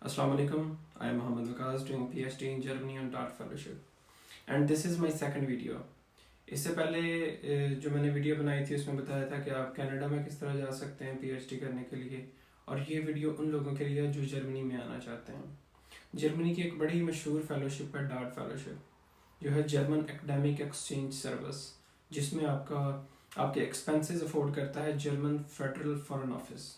Assalamu alaikum. I am Mohammed Waqas doing PhD in Germany on DART fellowship and this is my second video. इससे पहले जो मैंने video बनाई थी उसमें बताया था कि आप कनाडा में किस तरह जा सकते हैं PhD करने के लिए, और ये वीडियो उन लोगों के लिए जो जर्मनी में आना चाहते हैं। जर्मनी की एक बड़ी मशहूर फेलोशिप है डार्ट फेलोशिप, जो है जर्मन एकेडमिक एक्सचेंज सर्विस, जिसमें आपके एक्सपेंसेस अफोर्ड करता है जर्मन फेडरल फॉरेन ऑफिस।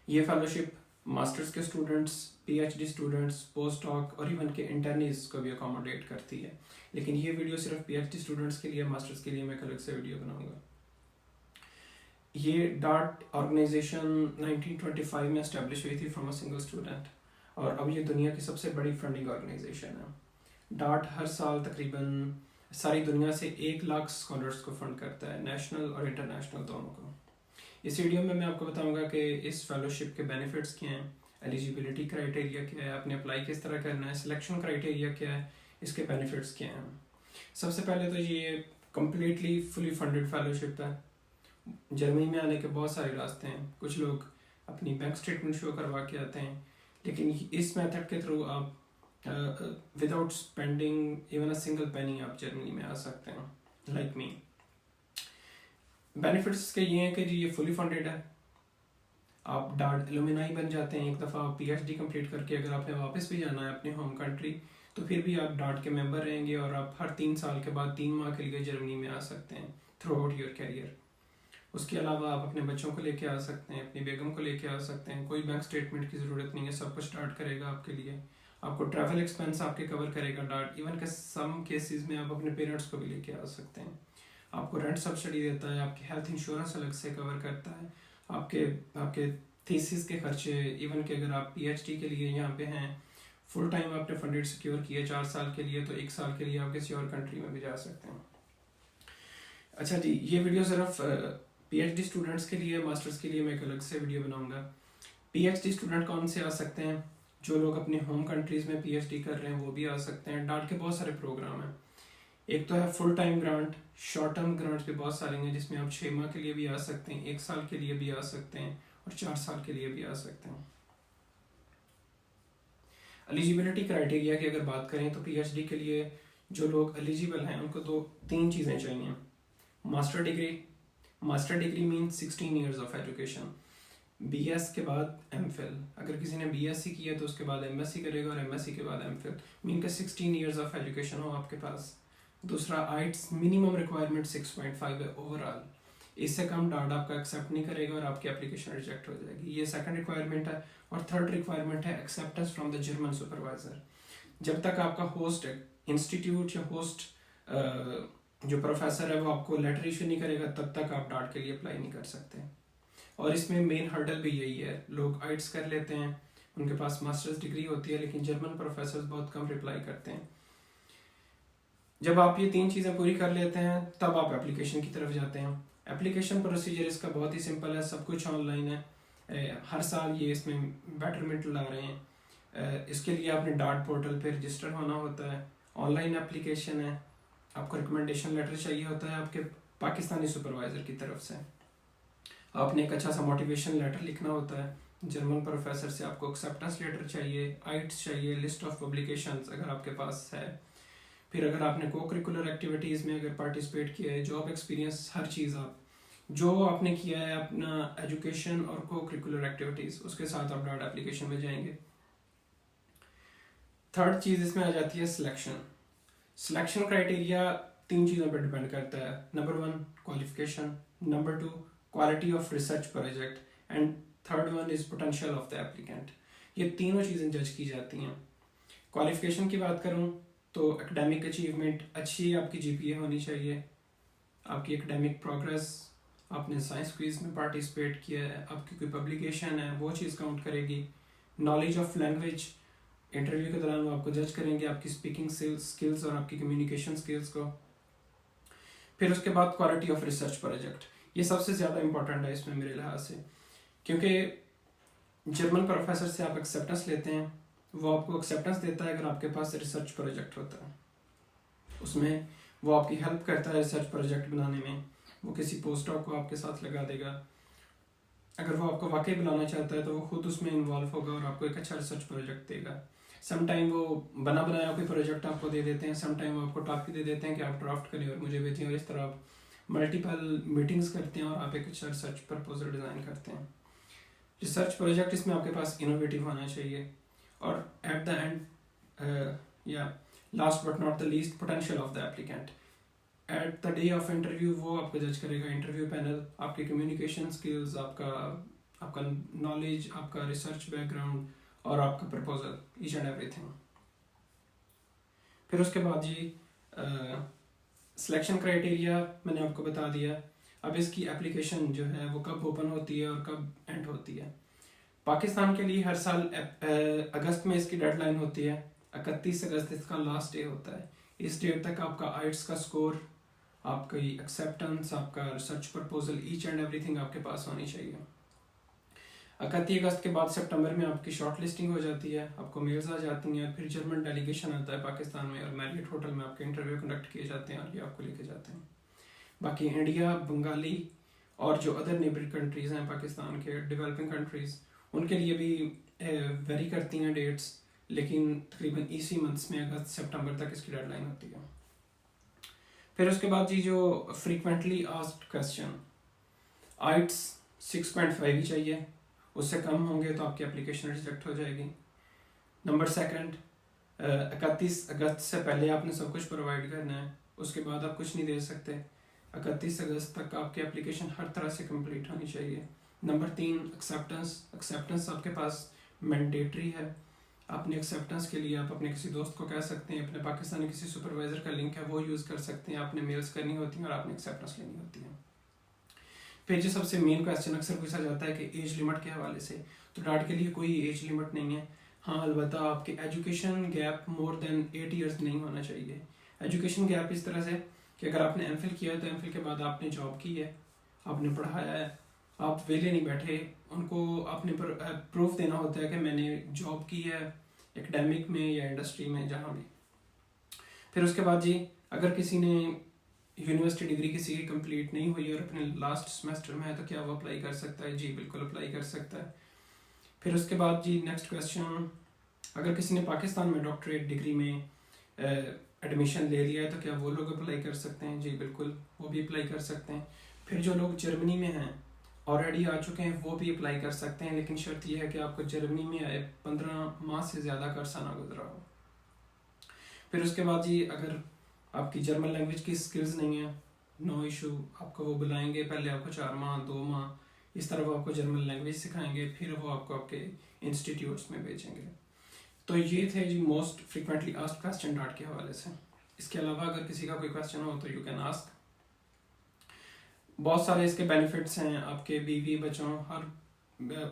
ये फेलोशिप मास्टर्स के students, PhD students, post doc और इवन के इंटर्नीज को भी अकोमोडेट करती है। लेकिन ये वीडियो सिर्फ PhD स्टूडेंट्स के लिए, मास्टर्स के लिए मैं अलग से वीडियो बनाऊंगा। ये डार्ट ऑर्गेनाइजेशन 1925 में एस्टेब्लिश हुई थी फ्रॉम अ सिंगल स्टूडेंट, और अब ये दुनिया की सबसे बड़ी फंडिंग ऑर्गेनाइजेशन है। डार्ट हर साल तकरीबन सारी दुनिया से 1 लाख स्कॉलर्स को फंड करता है, नेशनल और इंटरनेशनल दोनों को। इस वीडियो में मैं आपको बताऊंगा कि इस फेलोशिप के बेनिफिट्स क्या हैं, एलिजिबिलिटी क्राइटेरिया क्या है, आपने अप्लाई किस तरह करना है, सिलेक्शन क्राइटेरिया क्या है, इसके बेनिफिट्स क्या हैं। सबसे पहले तो ये कम्प्लीटली फुली फंडेड फेलोशिप है। जर्मनी में आने के बहुत सारे रास्ते हैं। कुछ लोग अपनी बैंक स्टेटमेंट शो करवा के आते हैं, लेकिन इस मेथड के थ्रू आप without spending even a single penny आप जर्मनी में आ सकते हैं, लाइक मी। बेनिफिट्स के ये हैं कि जी ये फुली फंडेड है। आप डार्ट एलुमिनाई बन जाते हैं एक दफ़ा आप PhD कंप्लीट करके। अगर आपने वापस भी जाना है अपने होम कंट्री तो फिर भी आप डार्ट के मेंबर रहेंगे, और आप हर 3 साल के बाद 3 माह के लिए जर्मनी में आ सकते हैं थ्रू आउट योर कैरियर। उसके अलावा आप अपने बच्चों को लेके आ सकते हैं, अपनी बेगम को लेके आ सकते हैं। कोई बैंक स्टेटमेंट की ज़रूरत नहीं है, सब कुछ डार्ट करेगा आपके लिए। आपको ट्रैवल एक्सपेंस आपके कवर करेगा डार्ट। इवन के सम केसेस में आप अपने पेरेंट्स को भी लेके आ सकते हैं। आपको रेंट सब्सिडी देता है, आपकी हेल्थ इंश्योरेंस अलग से कवर करता है, आपके थीसिस के खर्चे। इवन कि अगर आप PhD के लिए यहाँ पे हैं, फुल टाइम आपने फंडेड सिक्योर किया 4 साल के लिए, तो 1 साल के लिए आप किसी और कंट्री में भी जा सकते हैं। अच्छा जी, ये वीडियो सिर्फ PhD स्टूडेंट्स के लिए, मास्टर्स के लिए मैं एक अलग से वीडियो बनाऊंगा। PhD स्टूडेंट कौन से आ सकते हैं? जो लोग अपने होम कंट्रीज में PhD कर रहे हैं वो भी आ सकते हैं। डार्ट के बहुत सारे प्रोग्राम हैं। एक तो है full time grant, short term grants भी बहुत सारे हैं, जिसमें आप 6 माह के लिए भी आ सकते हैं, 1 साल के लिए भी आ सकते हैं, और 4 साल के लिए भी आ सकते हैं। एलिजिबिलिटी क्राइटेरिया की अगर बात करें तो PhD के लिए जो लोग एलिजिबल हैं उनको 3 चीज़ें चाहिए। Master degree means 16 years of education. BS के बाद MPhil। अगर किसी ने BSc किया तो उसके बाद MSc करेगा, और MSc के बाद MPhil। मीन का 16 ईयर्स ऑफ एजुकेशन हो आपके पास। दूसरा, आइट्स मिनिमम रिक्वायरमेंट 6.5 है ओवरऑल। इससे कम डार्ट आपका एक्सेप्ट नहीं करेगा और आपकी एप्लीकेशन रिजेक्ट हो जाएगी। ये सेकंड रिक्वायरमेंट है। और थर्ड रिक्वायरमेंट है acceptance from the German supervisor. जब तक आपका होस्ट इंस्टीट्यूट या होस्ट जो प्रोफेसर है वो आपको लेटर इशू नहीं करेगा, तब तक आप डार्ट के लिए अप्लाई नहीं कर सकते। और इसमें मेन हर्डल भी यही है, लोग आइट्स कर लेते हैं, उनके पास मास्टर्स डिग्री होती है, लेकिन जर्मन प्रोफेसर बहुत कम रिप्लाई करते हैं। जब आप ये 3 चीज़ें पूरी कर लेते हैं तब आप एप्लीकेशन की तरफ जाते हैं। एप्लीकेशन प्रोसीजर इसका बहुत ही सिंपल है, सब कुछ ऑनलाइन है। हर साल ये इसमें बेटरमेंट ला रहे हैं। इसके लिए आपने डार्ट पोर्टल पे रजिस्टर होना होता है। ऑनलाइन एप्लीकेशन है। आपको रिकमेंडेशन लेटर चाहिए होता है आपके पाकिस्तानी सुपरवाइज़र की तरफ से। आपने एक अच्छा सा मोटिवेशन लेटर लिखना होता है जर्मन प्रोफेसर से। आपको एक्सेप्टेंस लेटर चाहिए, आइट्स चाहिए, लिस्ट ऑफ पब्लिकेशंस अगर आपके पास है। फिर अगर आपने को करिकुलर एक्टिविटीज़ में अगर पार्टिसिपेट किया है, जॉब एक्सपीरियंस, हर चीज़ आप जो आपने किया है अपना एजुकेशन और को करिकुलर एक्टिविटीज़, उसके साथ आप डार्ट एप्लीकेशन में जाएंगे। थर्ड चीज़ इसमें आ जाती है सिलेक्शन। सिलेक्शन क्राइटेरिया 3 चीज़ों पर डिपेंड करता है। Number 1 qualification, number 2 quality of research project, and third one is potential of the applicant. ये तीनों चीज़ें जज की जाती हैं। क्वालिफिकेशन की बात करूँ तो एकेडमिक अचीवमेंट, अच्छी आपकी GPA होनी चाहिए, आपकी एकेडमिक प्रोग्रेस, आपने साइंस क्विज में पार्टिसिपेट किया है, आपकी कोई पब्लिकेशन है, वो चीज़ काउंट करेगी। नॉलेज ऑफ लैंग्वेज, इंटरव्यू के दौरान वो आपको जज करेंगे आपकी स्पीकिंग स्किल्स और आपकी कम्युनिकेशन स्किल्स को। फिर उसके बाद क्वालिटी ऑफ रिसर्च प्रोजेक्ट, ये सबसे ज़्यादा इंपॉर्टेंट है इसमें मेरे लिहाज से, क्योंकि जर्मन प्रोफेसर से आप एक्सेप्टेंस लेते हैं, वो आपको एक्सेप्टेंस देता है अगर आपके पास रिसर्च प्रोजेक्ट होता है। उसमें वो आपकी हेल्प करता है रिसर्च प्रोजेक्ट बनाने में, वो किसी पोस्ट डॉक को आपके साथ लगा देगा। अगर वो आपको वाकई बुलाना चाहता है तो वो खुद उसमें इन्वॉल्व होगा और आपको एक अच्छा रिसर्च प्रोजेक्ट देगा। सम टाइम वो बना बनाया कोई प्रोजेक्ट आपको दे देते हैं, सम टाइम वो आपको टॉपिक दे देते हैं कि आप ड्राफ्ट करें और मुझे भेजें, और इस तरह आप मल्टीपल मीटिंग्स करते हैं और आप एक अच्छा रिसर्च प्रपोजल डिज़ाइन करते हैं। रिसर्च प्रोजेक्ट इसमें आपके पास इनोवेटिव होना चाहिए, और एट द एंड या last but not the least, potential of the applicant. At the day of interview वो आपको जज करेगा, इंटरव्यू पैनल, आपकी कम्युनिकेशन स्किल्स, आपका नॉलेज, आपका रिसर्च बैकग्राउंड और आपका प्रपोजल, ईच एंड एवरीथिंग। फिर उसके बाद जी सिलेक्शन क्राइटेरिया मैंने आपको बता दिया। अब इसकी एप्लीकेशन जो है वो कब ओपन होती है और कब एंड होती है। पाकिस्तान के लिए हर साल अगस्त में इसकी डेडलाइन होती है, 31 अगस्त इसका लास्ट डे होता है। इस डेट तक आपका आइट्स का स्कोर, आपकी एक्सेप्टेंस, आपका research proposal, each and everything आपके पास होनी चाहिए। 31 अगस्त के बाद सितंबर में आपकी शॉर्ट लिस्टिंग हो जाती है, आपको मेल्स आ जाती हैं, फिर जर्मन डेलीगेशन आता है पाकिस्तान में और मैरियट होटल में आपके इंटरव्यू कंडक्ट किए जाते हैं और ये आपको लेके जाते हैं। बाकी इंडिया, बंगाली और जो अदर नेबरिंग कंट्रीज़ हैं पाकिस्तान के, डेवलपिंग कंट्रीज़, उनके लिए भी वेरी करती हैं डेट्स, लेकिन तकरीबन इसी मंथ्स में अगस्त सितंबर तक इसकी डेडलाइन होती है। फिर उसके बाद जी जो फ्रीक्वेंटली आस्क्ड क्वेश्चन, आइट्स 6.5 ही चाहिए, उससे कम होंगे तो आपकी एप्लीकेशन रिजेक्ट हो जाएगी। नंबर सेकंड, 31 अगस्त से पहले आपने सब कुछ प्रोवाइड करना है, उसके बाद आप कुछ नहीं दे सकते। 31 अगस्त तक आपकी एप्लीकेशन हर तरह से कंप्लीट होनी चाहिए। नंबर 3, एक्सेप्टेंस आपके पास मैंडेटरी है। अपने एक्सेप्टेंस के लिए आप अपने किसी दोस्त को कह सकते हैं, अपने पाकिस्तानी किसी सुपरवाइजर का लिंक है वो यूज़ कर सकते हैं, आपने मेल्स करनी होती हैं और आपने एक्सेप्टेंस लेनी होती है। फिर जो सबसे मेन क्वेश्चन अक्सर पूछा जाता है कि एज लिमिट के हवाले से, तो डाट के लिए कोई एज लिमिट नहीं है। हाँ, अलबत्ता आपके education gap more than 8 years नहीं होना चाहिए। एजुकेशन गैप इस तरह से कि अगर आपने एमफिल किया है तो एमफिल के बाद आपने जॉब की है, आपने पढ़ाया है, आप वेले नहीं बैठे, उनको आपने प्रूफ देना होता है कि मैंने जॉब की है एकेडमिक में या इंडस्ट्री में, जहाँ भी। फिर उसके बाद जी अगर किसी ने यूनिवर्सिटी डिग्री किसी की कंप्लीट नहीं हुई और अपने लास्ट सेमेस्टर में है तो क्या वो अप्लाई कर सकता है? जी बिल्कुल अप्लाई कर सकता है। फिर उसके बाद जी नेक्स्ट क्वेश्चन, अगर किसी ने पाकिस्तान में डॉक्टरेट डिग्री में एडमिशन ले लिया है तो क्या वो लोग अप्लाई कर सकते हैं? जी बिल्कुल, वो भी अप्लाई कर सकते हैं। फिर जो लोग जर्मनी में हैं, ऑलरेडी आ चुके हैं, वो भी अप्लाई कर सकते हैं, लेकिन शर्त यह है कि आपको जर्मनी में आए 15 माह से ज़्यादा का अरसा ना गुजरा हो। फिर उसके बाद जी अगर आपकी जर्मन लैंग्वेज की स्किल्स नहीं है, नो इशू, आपको वो बुलाएंगे, पहले आपको 4 माह 2 माह इस तरह वो आपको जर्मन लैंग्वेज सिखाएंगे, फिर वो आपको आपके इंस्टीट्यूट्स में भेजेंगे। तो ये थे जी मोस्ट फ्रिक्वेंटली आस्क्ड क्वेश्चन डाट के हवाले से। इसके अलावा अगर किसी का कोई क्वेश्चन हो तो यू कैन आस्क। बहुत सारे इसके बेनिफिट्स हैं, आपके बीवी बच्चों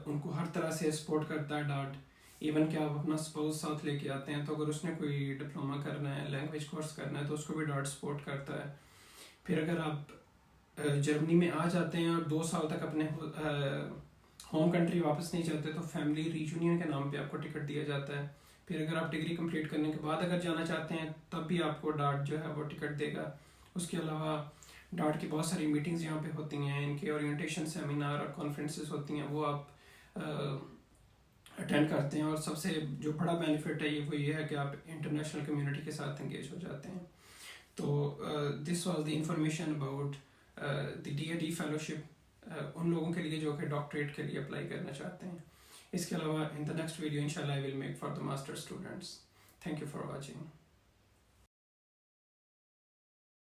उनको हर तरह से सपोर्ट करता है डाट। इवन कि आप अपना स्पाउस साथ लेके आते हैं तो अगर उसने कोई डिप्लोमा करना है, लैंग्वेज कोर्स करना है, तो उसको भी डाट सपोर्ट करता है। फिर अगर आप जर्मनी में आ जाते हैं और 2 साल तक अपने होम कंट्री वापस नहीं जाते तो फैमिली रीयूनियन के नाम पे आपको टिकट दिया जाता है। फिर अगर आप डिग्री कंप्लीट करने के बाद अगर जाना चाहते हैं तब भी आपको डाट जो है वो टिकट देगा। उसके अलावा डाट की बहुत सारी मीटिंग्स यहाँ पे होती हैं, इनके ओरिएंटेशन सेमिनार और कॉन्फ्रेंसेस होती हैं, वो आप अटेंड करते हैं। और सबसे जो बड़ा बेनिफिट है वो ये है कि आप इंटरनेशनल कम्युनिटी के साथ इंगेज हो जाते हैं। तो this was the information about the DAD fellowship उन लोगों के लिए जो कि डॉक्टरेट के लिए अप्लाई करना चाहते हैं। इसके अलावा इन द नेक्स्ट वीडियो इंशाल्लाह I will make for the master students. Thank you for watching.